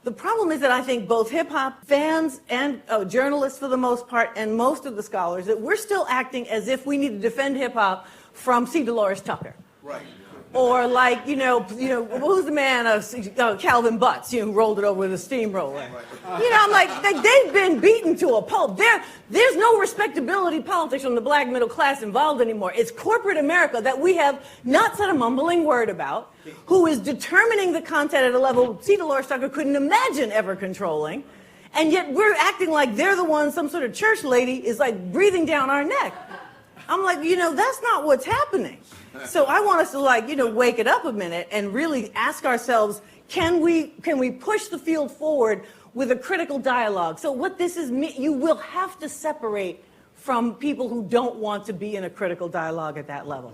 The problem is that I think both hip-hop fans and journalists, for the most part, and most of the scholars, that we're still acting as if we need to defend hip-hop from C. Dolores Tucker. Right. Or like, who's the man of Calvin Butts, who rolled it over with a steamroller? I'm like, they've been beaten to a pulp. There's no respectability politics from the black middle class involved anymore. It's corporate America that we have not said a mumbling word about, who is determining the content at a level C. Dolores Tucker couldn't imagine ever controlling. And yet we're acting like they're the ones, some sort of church lady is like breathing down our neck. I'm like, that's not what's happening. So I want us to wake it up a minute and really ask ourselves, can we push the field forward with a critical dialogue? So what this is, you will have to separate from people who don't want to be in a critical dialogue at that level.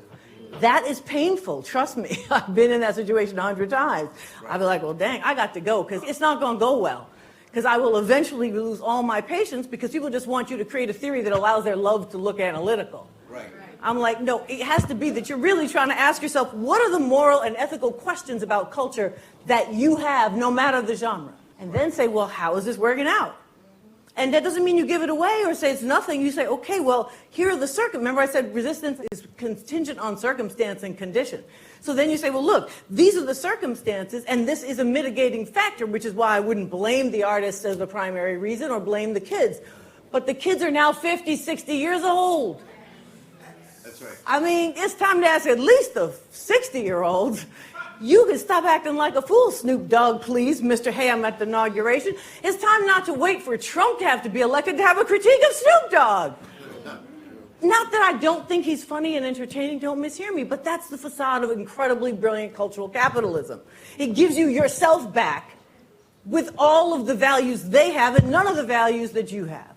That is painful, trust me. I've been in that situation 100 times. I'll be like, well, dang, I got to go, because it's not going to go well. Because I will eventually lose all my patients because people just want you to create a theory that allows their love to look analytical. Right. I'm like, no, it has to be that you're really trying to ask yourself, what are the moral and ethical questions about culture that you have, no matter the genre? And then say, well, how is this working out? And that doesn't mean you give it away or say it's nothing. You say, okay, well, here are the remember I said resistance is contingent on circumstance and condition. So then you say, well, look, these are the circumstances, and this is a mitigating factor, which is why I wouldn't blame the artist as the primary reason or blame the kids. But the kids are now 50, 60 years old. That's right. I mean, it's time to ask at least the 60-year-olds, you can stop acting like a fool, Snoop Dogg, please, Mr. Hey, I'm at the inauguration. It's time not to wait for Trump to have to be elected to have a critique of Snoop Dogg. Not that I don't think he's funny and entertaining, don't mishear me, but that's the facade of incredibly brilliant cultural capitalism. It gives you yourself back with all of the values they have and none of the values that you have.